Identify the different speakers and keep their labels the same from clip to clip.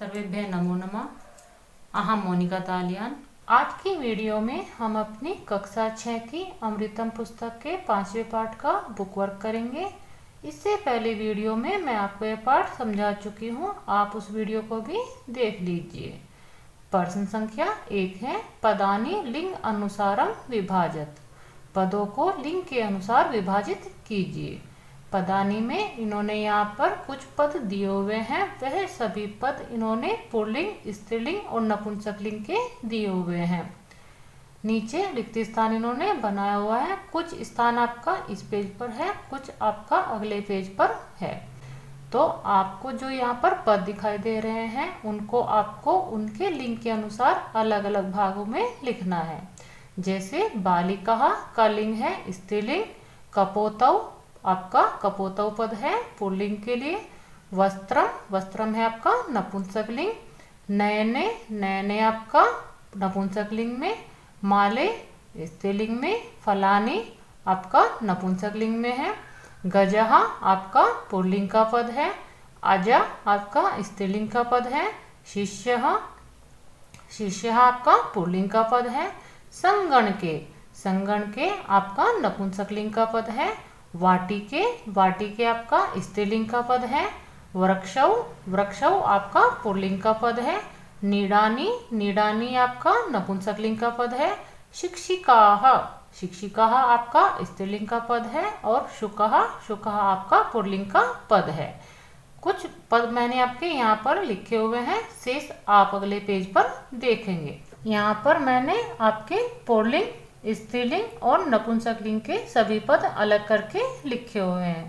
Speaker 1: सर्वेभ्यः नमो नमः। अहम मोनिका तालियान। आज की वीडियो में हम अपनी कक्षा 6 की अमृतम पुस्तक के 5वें पाठ का बुक वर्क करेंगे। इससे पहले वीडियो में मैं आपको यह पाठ समझा चुकी हूँ, आप उस वीडियो को भी देख लीजिए। प्रश्न संख्या 1 है, पदानि लिंग अनुसारम विभाजित। पदों को लिंग के अनुसार विभाजित कीजिए। पदानी में इन्होंने यहाँ पर कुछ पद दिए हुए हैं, वह सभी पद इन्होंने पुल्लिंग, स्त्रीलिंग और नपुंसकलिंग के दिए हुए हैं। नीचे रिक्त स्थान इन्होंने बनाया हुआ है, कुछ स्थान आपका इस पेज पर है, कुछ आपका अगले पेज पर है। तो आपको जो यहाँ पर पद दिखाई दे रहे हैं उनको आपको उनके लिंग के अनुसार अलग अलग भागों में लिखना है। जैसे बालिका का लिंग है स्त्रीलिंग, कपोतव आपका कपोतव पद है पुल्लिंग के लिए, वस्त्रम वस्त्रम है आपका नपुंसकलिंग, नयने नयने आपका नपुंसकलिंग में, माले स्त्रीलिंग में, फलानी आपका नपुंसकलिंग में है, गजहा आपका पुल्लिंग का पद है, अजा आपका स्त्रीलिंग का पद है, शिष्य शिष्य आपका पुल्लिंग का पद है, संगण के आपका नपुंसकलिंग का पद है, वाटिके आपका स्त्रीलिंग का पद है, वृक्षौ आपका पुल्लिंग का पद है, नीडानी आपका नपुंसकलिंग का पद है, शिक्षिका आपका स्त्रीलिंग का पद है और शुकः आपका पुल्लिंग का पद है। कुछ पद मैंने आपके यहाँ पर लिखे हुए हैं, शेष आप अगले पेज पर देखेंगे। यहाँ पर मैंने आपके पुल्लिंग, स्त्रीलिंग और नपुंसकलिंग के सभी पद अलग करके लिखे हुए हैं।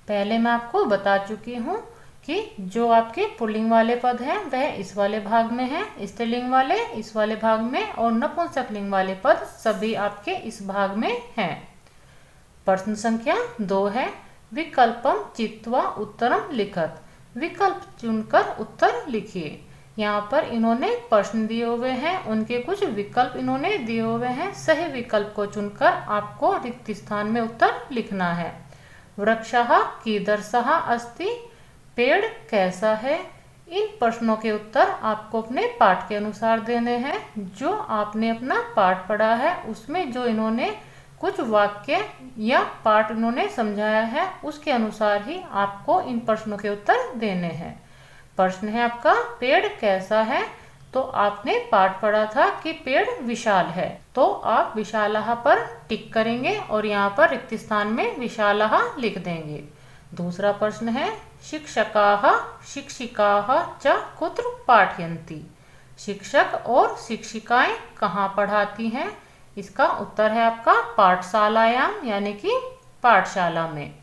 Speaker 1: पहले मैं आपको बता चुकी हूँ कि जो आपके पुल्लिंग वाले पद हैं वह इस वाले भाग में है, स्त्रीलिंग वाले इस वाले भाग में और नपुंसकलिंग वाले पद सभी आपके इस भाग में हैं। प्रश्न संख्या 2 है, विकल्पम चित्वा उत्तरम लिखत। विकल्प चुनकर उत्तर लिखिए। यहाँ पर इन्होंने प्रश्न दिए हुए हैं, उनके कुछ विकल्प इन्होंने दिए हुए हैं, सही विकल्प को चुनकर आपको रिक्त स्थान में उत्तर लिखना है। वृक्षः कीदृशः अस्ति, पेड़ कैसा है। इन प्रश्नों के उत्तर आपको अपने पाठ के अनुसार देने हैं। जो आपने अपना पाठ पढ़ा है उसमें जो इन्होंने कुछ वाक्य या पाठ इन्होंने समझाया है उसके अनुसार ही आपको इन प्रश्नों के उत्तर देने हैं। प्रश्न है आपका, पेड़ कैसा है। तो आपने पाठ पढ़ा था कि पेड़ विशाल है, तो आप विशालः पर टिक करेंगे और यहाँ पर रिक्त स्थान में विशालः लिख देंगे। दूसरा प्रश्न है, शिक्षकाः शिक्षिकाः च कुत्र पाठयन्ति। शिक्षक और शिक्षिकाएं कहाँ पढ़ाती हैं। इसका उत्तर है आपका पाठशालायाम यानी कि पाठशाला में।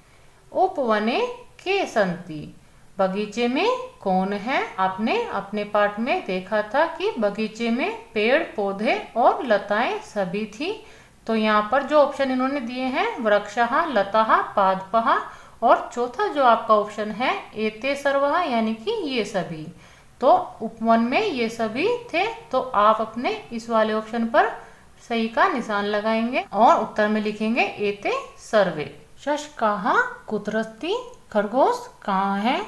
Speaker 1: उपवने के सन्ति, बगीचे में कौन है। आपने अपने पाठ में देखा था कि बगीचे में पेड़ पौधे और लताएं सभी थी। तो यहाँ पर जो ऑप्शन इन्होंने दिए हैं वृक्षः, लताः, पादपः और चौथा जो आपका ऑप्शन है एते सर्वः यानी कि ये सभी। तो उपवन में ये सभी थे, तो आप अपने इस वाले ऑप्शन पर सही का निशान लगाएंगे और उत्तर में लिखेंगे एते सर्वे। शशकाः कुत्र अस्ति, खरगोश कहाँ है।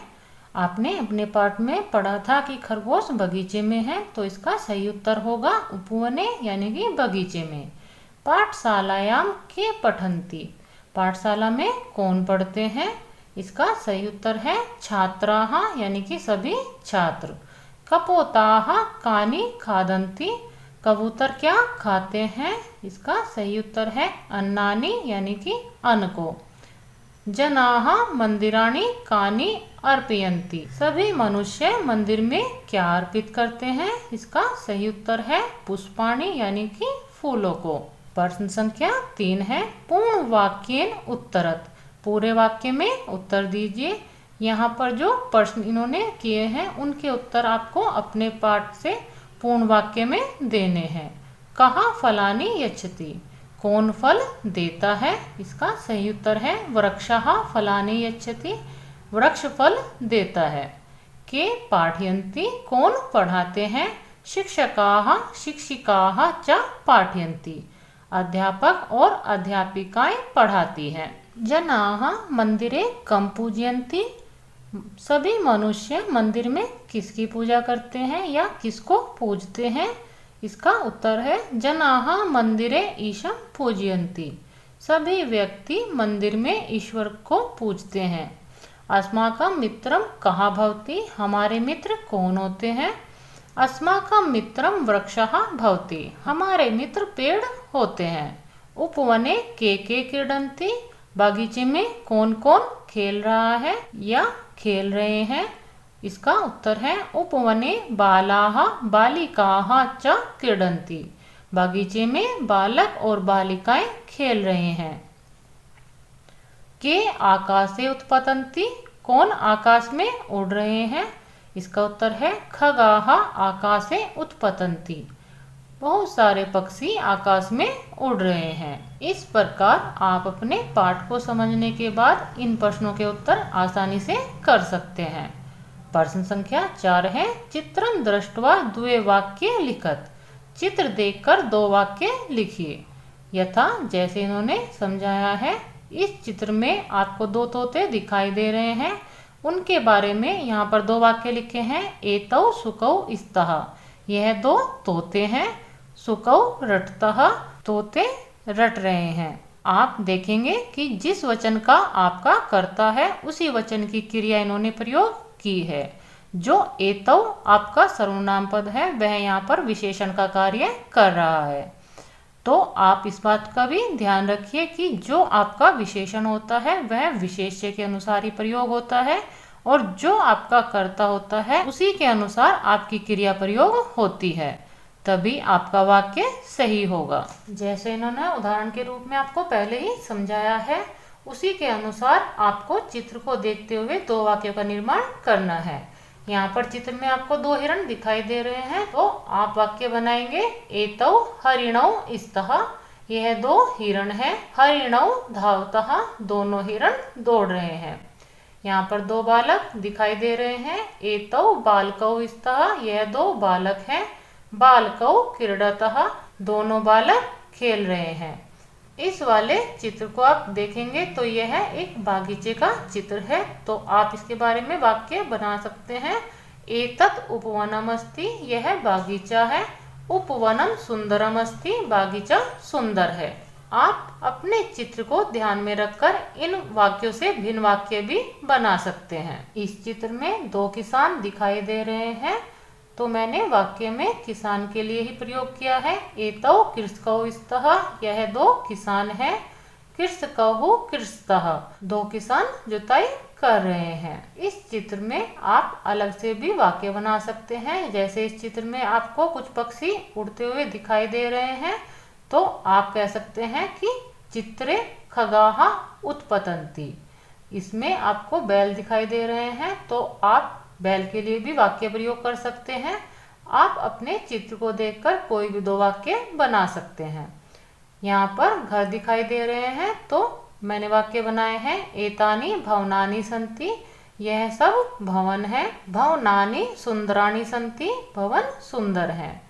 Speaker 1: आपने अपने पाठ में पढ़ा था कि खरगोश बगीचे में है, तो इसका सही उत्तर होगा उपवने यानी कि बगीचे में। पाठशालायाम के पठन्ति, पाठशाला में कौन पढ़ते हैं। इसका सही उत्तर है छात्राः यानी कि सभी छात्र। कपोताः कानि खादन्ति, कबूतर क्या खाते हैं। इसका सही उत्तर है अन्नानि यानी कि अन्न को। जनाः मंदिराणि कानि अर्पयन्ति, सभी मनुष्य मंदिर में क्या अर्पित करते हैं। इसका सही उत्तर है पुष्पाणि यानी कि फूलों को। प्रश्न संख्या 3 है, पूर्ण वाक्येन उत्तरत। पूरे वाक्य में उत्तर दीजिए। यहाँ पर जो प्रश्न इन्होंने किए हैं उनके उत्तर आपको अपने पाठ से पूर्ण वाक्य में देने हैं। कहाँ फलानि यच्छति, कौन फल देता है। इसका सही उत्तर है वृक्षः फलानि यच्छति, वृक्ष फल देता है। के पाठयन्ति, कौन पढ़ाते हैं। शिक्षकाः शिक्षिकाः च पाठयन्ति, अध्यापक और अध्यापिकाएं पढ़ाती हैं। जनाः मंदिरे कम पूजयन्ति, सभी मनुष्य मंदिर में किसकी पूजा करते हैं या किसको पूजते हैं? इसका उत्तर है जनाः मंदिरे ईशं पूजयन्ति। सभी व्यक्ति मंदिर में ईश्वर को पूजते हैं। अस्माकं मित्रं कः भवति? हमारे मित्र कौन होते हैं? अस्माकं मित्रं वृक्षः भवति। हमारे मित्र पेड़ होते हैं। उपवने के क्रीडन्ति? बागीचे में कौन कौन खेल रहा है या खेल रहे हैं? इसका उत्तर है उपवने बालाः बालिकाः च क्रीडन्ति। बागीचे में बालक और बालिकाएं खेल रहे हैं। के आकाशे उत्पतन्ति? कौन आकाश में उड़ रहे हैं? इसका उत्तर है खगाः आकाशे उत्पतन्ति। बहुत सारे पक्षी आकाश में उड़ रहे हैं। इस प्रकार आप अपने पाठ को समझने के बाद इन प्रश्नों के उत्तर आसानी से कर सकते हैं। प्रश्न संख्या 4 है चित्रं दृष्ट्वा द्वे वाक्ये लिखत। चित्र देखकर 2 वाक्य लिखिए। यथा जैसे इन्होंने समझाया है, इस चित्र में आपको 2 तोते दिखाई दे रहे हैं। उनके बारे में यहाँ पर 2 वाक्य लिखे हैं। एतौ सुकौ स्तः। यह 2 तोते हैं। सुकौ रटतः। तोते रट रहे हैं। आप देखेंगे कि जिस वचन का आपका कर्ता है उसी वचन की क्रिया इन्होंने प्रयोग की है। जो एतौ आपका सर्वनाम पद है वह यहाँ पर विशेषण का कार्य कर रहा है। तो आप इस बात का भी ध्यान रखिए कि जो आपका विशेषण होता है वह विशेष्य के अनुसार ही प्रयोग होता है और जो आपका कर्ता होता है उसी के अनुसार आपकी क्रिया प्रयोग होती है, तभी आपका वाक्य सही होगा। जैसे इन्होंने उदाहरण के रूप में आपको पहले ही समझाया है, उसी के अनुसार आपको चित्र को देखते हुए 2 वाक्यों का निर्माण करना है। यहाँ पर चित्र में आपको 2 हिरण दिखाई दे रहे हैं, तो आप वाक्य बनाएंगे एतौ हरिणौ स्तः। यह 2 हिरण हैं। हरिणौ धावतः। दोनों हिरण दौड़ रहे हैं। यहाँ पर 2 बालक दिखाई दे रहे हैं। एतौ बालकौ स्तः। यह 2 बालक हैं। बालकौ क्रीडतः। दोनों बालक खेल रहे हैं। इस वाले चित्र को आप देखेंगे तो यह एक बागीचे का चित्र है। तो आप इसके बारे में वाक्य बना सकते हैं। एतत् उपवनम् अस्ति। यह बागीचा है। उपवनम सुंदरम अस्ति। बागीचा सुंदर है। आप अपने चित्र को ध्यान में रखकर इन वाक्यों से भिन्न वाक्य भी बना सकते हैं। इस चित्र में 2 किसान दिखाई दे रहे हैं, तो मैंने वाक्य में किसान के लिए ही प्रयोग किया है। एतौ कृषकौ स्तः। यह 2 किसान हैं। कृषकौ कृषतः। 2 किसान जुताई कर रहे हैं। इस चित्र में आप अलग से भी वाक्य बना सकते हैं। जैसे इस चित्र में आपको कुछ पक्षी उड़ते हुए दिखाई दे रहे हैं, तो आप कह सकते हैं कि चित्रे खगाः उत्पतन्ति। इसमें आपको बैल दिखाई दे रहे हैं, तो आप बैल के लिए भी वाक्य प्रयोग कर सकते हैं। आप अपने चित्र को देखकर कोई भी 2 वाक्य बना सकते हैं। यहाँ पर घर दिखाई दे रहे हैं, तो मैंने वाक्य बनाए हैं एतानि भवनानि सन्ति। यह सब भवन है। भवनानि सुंदराणि सन्ति। भवन सुंदर हैं।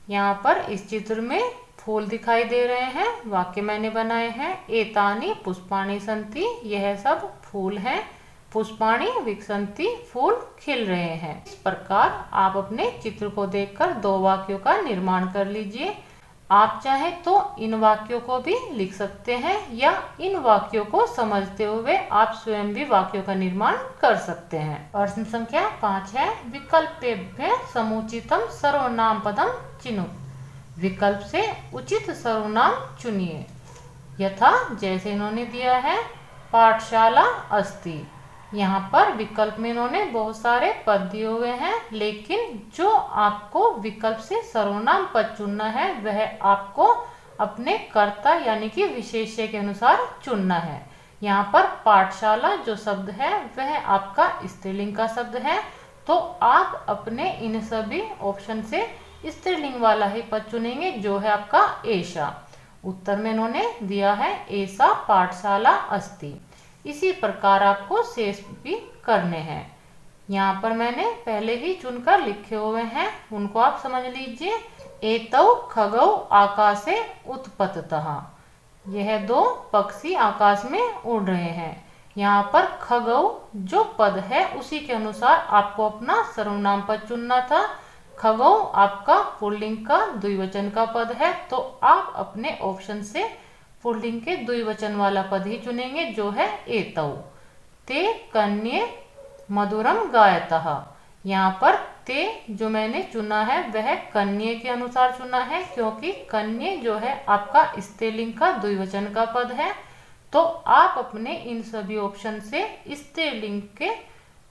Speaker 1: यहाँ पर इस चित्र में फूल दिखाई दे रहे हैं। वाक्य मैंने बनाए हैं एतानि पुष्पाणि सन्ति। यह सब फूल हैं। पुष्पाणि विकसन्ति। फूल खिल रहे हैं। इस प्रकार आप अपने चित्र को देखकर 2 वाक्यों का निर्माण कर लीजिए। आप चाहें तो इन वाक्यों को भी लिख सकते हैं या इन वाक्यों को समझते हुए आप स्वयं भी वाक्यों का निर्माण कर सकते हैं। प्रश्न संख्या 5 है विकल्पेभ्य समुचितम सर्वनाम पदम चिनुत। विकल्प से उचित सर्वनाम चुनिए। यथा जैसे इन्होंने दिया है पाठशाला अस्ति। यहाँ पर विकल्प में इन्होंने बहुत सारे पद दिए हुए हैं, लेकिन जो आपको विकल्प से सर्वनाम पद चुनना है वह आपको अपने कर्ता यानी कि विशेष्य के अनुसार चुनना है। यहाँ पर पाठशाला जो शब्द है वह आपका स्त्रीलिंग का शब्द है, तो आप अपने इन सभी ऑप्शन से स्त्रीलिंग वाला ही पद चुनेंगे जो है आपका एषा। उत्तर में इन्होंने दिया है एषा पाठशाला अस्ति। इसी प्रकार आपको शेष भी करने हैं। यहाँ पर मैंने पहले ही चुनकर लिखे हुए हैं, उनको आप समझ लीजिए। एतौ खगौ आकाशे उत्पततः। यह 2 पक्षी आकाश में उड़ रहे हैं। यहाँ पर खगौ जो पद है उसी के अनुसार आपको अपना सर्वनाम पद चुनना था। खगौ आपका पुल्लिंग का द्विवचन का पद है, तो आप अपने ऑप्शन से पुल्लिंग के द्विवचन वाला पद ही चुनेंगे, जो है एतौ। ते कन्ये मधुरम गायतः। यहाँ पर ते जो मैंने चुना है वह कन्ये के अनुसार चुना है, क्योंकि कन्ये जो है आपका स्त्रीलिंग का द्विवचन का पद है। तो आप अपने इन सभी ऑप्शन से स्त्रीलिंग के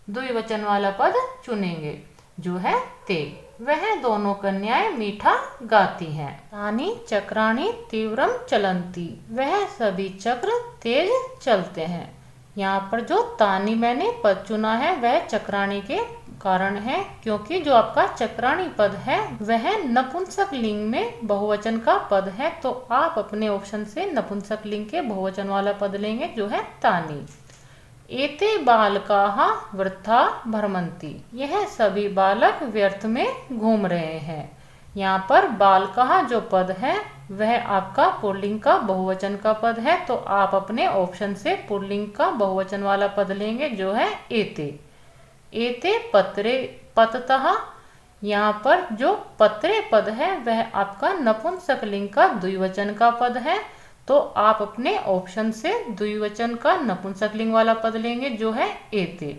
Speaker 1: द्विवचन वाला पद चुनेंगे, जो है ते। वह दोनों कन्याएं मीठा गाती हैं। तानी चक्राणी तीव्रम चलंती। वह सभी चक्र तेज चलते हैं। यहाँ पर जो तानी मैंने पद चुना है वह चक्राणी के कारण है, क्योंकि जो आपका चक्राणी पद है वह नपुंसक लिंग में बहुवचन का पद है। तो आप अपने ऑप्शन से नपुंसक लिंग के बहुवचन वाला पद लेंगे, जो है तानी। एते बालकाः वृथा भ्रमन्ति। यह सभी बालक व्यर्थ में घूम रहे हैं। यहाँ पर बालकाः जो पद है वह आपका पुल्लिंग का बहुवचन का पद है, तो आप अपने ऑप्शन से पुल्लिंग का बहुवचन वाला पद लेंगे, जो है एते। एते पत्रे पततः। यहाँ पर जो पत्रे पद है वह आपका नपुंसक लिंग का द्विवचन का पद है, तो आप अपने ऑप्शन से द्विवचन का नपुंसक लिंग वाला पद लेंगे, जो है एते।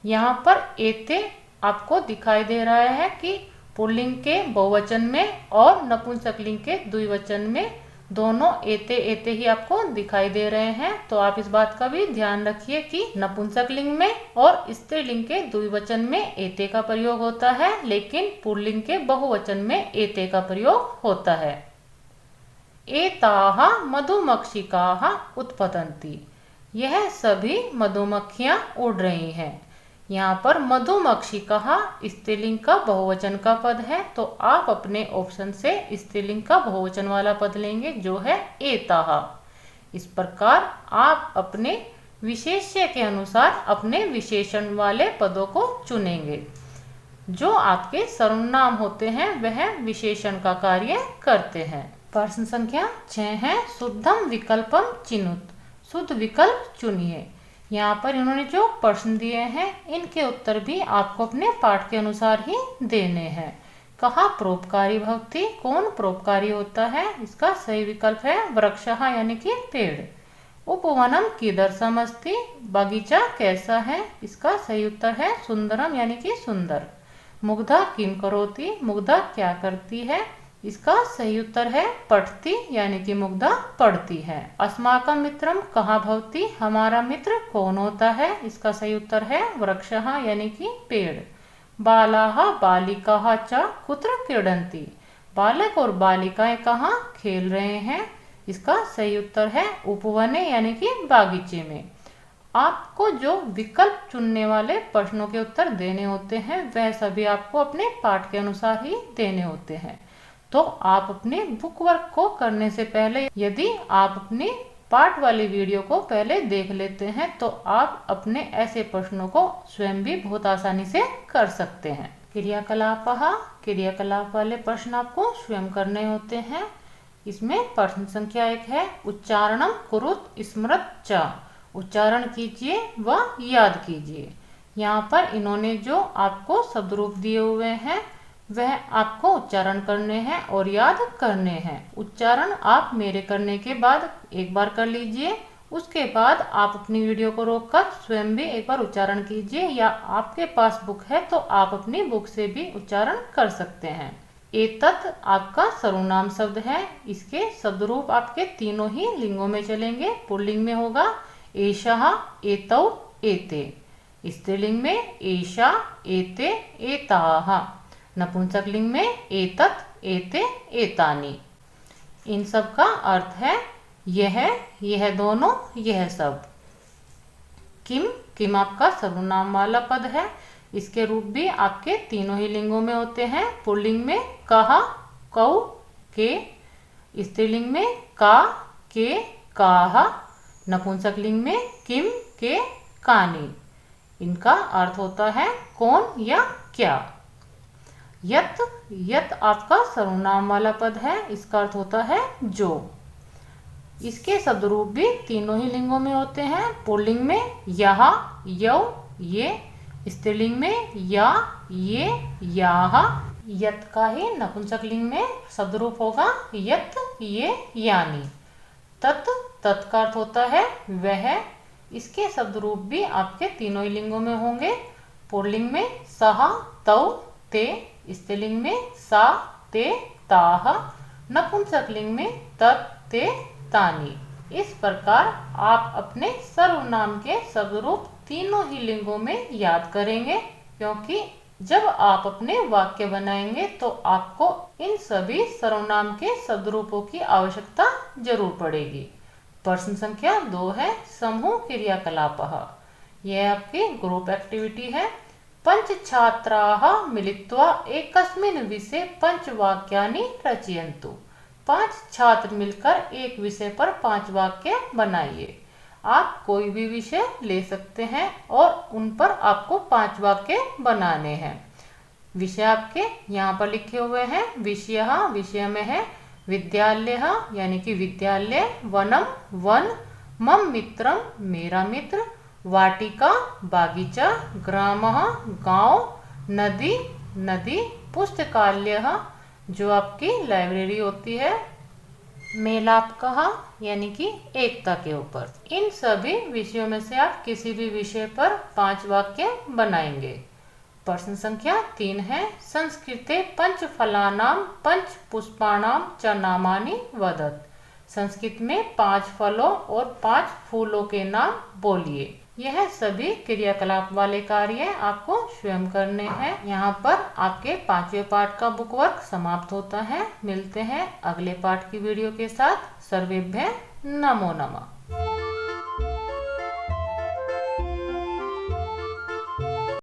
Speaker 1: यहाँ पर एते आपको दिखाई दे रहा है कि पुल्लिंग के बहुवचन में और नपुंसक लिंग के द्विवचन में दोनों एते एते ही आपको दिखाई दे रहे हैं। तो आप इस बात का भी ध्यान रखिए कि नपुंसक लिंग में और स्त्रीलिंग के द्विवचन में एते का प्रयोग होता है, लेकिन पुल्लिंग के बहुवचन में एते का प्रयोग होता है। एताः मधुमक्षिकाः उत्पतन्ति। यह सभी मधुमक्खियां उड़ रही हैं। यहाँ पर मधुमक्षिकाः स्त्रीलिंग का बहुवचन का पद है, तो आप अपने ऑप्शन से स्त्रीलिंग का बहुवचन वाला पद लेंगे, जो है एताः। इस प्रकार आप अपने विशेष्य के अनुसार अपने विशेषण वाले पदों को चुनेंगे। जो आपके सर्वनाम होते हैं वह विशेषण का कार्य करते हैं। प्रश्न संख्या 6 है, शुद्धम विकल्पम चिनुत। शुद्ध विकल्प चुनिए। यहाँ पर इन्होंने जो प्रश्न दिए हैं इनके उत्तर भी आपको अपने पाठ के अनुसार ही देने हैं। कहा परोपकारी भवति, कौन परोपकारी होता है? इसका सही विकल्प है वृक्षः यानी कि पेड़। उपवनम कीदृशम अस्ति, बगीचा कैसा है? इसका सही उत्तर है सुंदरम यानी कि सुंदर। मुग्धा किम करोति, मुग्धा क्या करती है? इसका सही उत्तर है पठति यानी कि मुग्धा पढ़ती है। अस्माकं मित्रम कहाँ भवति, हमारा मित्र कौन होता है? इसका सही उत्तर है वृक्षः यानी कि पेड़। बालाः बालिकाः च कुत्र क्रीडन्ति, बालक और बालिकाएं कहाँ खेल रहे हैं? इसका सही उत्तर है उपवने यानी कि बागीचे में। आपको जो विकल्प चुनने वाले प्रश्नों के उत्तर देने होते हैं वह सभी आपको अपने पाठ के अनुसार ही देने होते हैं। तो आप अपने बुक वर्क को करने से पहले यदि आप अपनी पाठ वाली वीडियो को पहले देख लेते हैं तो आप अपने ऐसे प्रश्नों को स्वयं भी बहुत आसानी से कर सकते हैं। क्रियाकलापः, क्रियाकलाप वाले प्रश्न आपको स्वयं करने होते हैं। इसमें प्रश्न संख्या 1 है, उच्चारणम कुरुत स्मृत च। उच्चारण कीजिए व याद कीजिए। यहाँ पर इन्होंने जो आपको शब्द रूप दिए हुए हैं वह आपको उच्चारण करने हैं और याद करने हैं। उच्चारण आप मेरे करने के बाद एक बार कर लीजिए, उसके बाद आप अपनी वीडियो को रोककर स्वयं भी एक बार उच्चारण कीजिए, या आपके पास बुक है तो आप अपनी बुक से भी उच्चारण कर सकते हैं। एतत् आपका सर्वनाम शब्द है, इसके शब्द रूप आपके तीनों ही लिंगों में चलेंगे। पुल्लिंग में होगा एषः, एतौ, एते। स्त्रीलिंग में एषा, एते, एताः। नपुंसक लिंग में एतत्, एते, एतानि। इन सब का अर्थ है यह दोनों, यह सब। किम, किम आपका सर्वनाम वाला पद है, इसके रूप भी आपके तीनों ही लिंगों में होते हैं। पुल्लिंग में कहा, कौ, के। स्त्रीलिंग में का, के, काह। नपुंसक लिंग में किम, के, कानि। इनका अर्थ होता है कौन या क्या। यत, यत आपका सर्वनाम वाला पद है, इसका अर्थ होता है जो। इसके शब्द रूप भी तीनों ही लिंगों में होते हैं। पुल्लिंग में यह, यौ, ये। स्त्रीलिंग में या, ये, याह। यत का ही नपुंसक लिंग में शब्द रूप होगा यत, ये, यानी। तत्, तत् का अर्थ होता है वह। इसके शब्द रूप भी आपके तीनों ही लिंगों में होंगे। पुल्लिंग में सह, तौ, ते। स्त्रीलिंग में सा, ते, ताह। नपुंसक लिंग में तत्, ते, तानी। इस प्रकार आप अपने सर्वनाम के शब्द रूप तीनों ही लिंगों में याद करेंगे, क्योंकि जब आप अपने वाक्य बनाएंगे तो आपको इन सभी सर्वनाम के शब्द रूपों की आवश्यकता जरूर पड़ेगी। प्रश्न संख्या 2 है समूह क्रियाकलापः। यह आपकी ग्रुप एक्टिविटी है। पंच छात्राः मिलित्वा एकस्मिन् विषये पंचवाक्यानि रचयन्तु। 5 छात्र मिलकर एक विषय पर 5 वाक्य बनाइए। आप कोई भी विषय ले सकते हैं और उन पर आपको 5 वाक्य बनाने हैं। विषय आपके यहाँ पर लिखे हुए हैं। विषयः, विषय में है विद्यालयः यानी कि विद्यालय। वनम, वन। मम मित्रम, मेरा मित्र। वाटिका, बागीचा। ग्रामः, गांव। नदी, नदी। पुस्तकालयः, जो आपकी लाइब्रेरी होती है। मेलापकः यानी कि एकता के ऊपर। इन सभी विषयों में से आप किसी भी विषय पर 5 वाक्य बनाएंगे। प्रश्न संख्या 3 है संस्कृते पंचफलानां पंचपुष्पाणां च नामानि वदत। संस्कृत में 5 फलों और 5 फूलों के नाम बोलिए। यह सभी क्रियाकलाप वाले कार्य आपको स्वयं करने हैं। यहाँ पर आपके 5वें पाठ का बुक वर्क समाप्त होता है। मिलते हैं अगले पाठ की वीडियो के साथ। सर्वेभ्यः नमो नमः।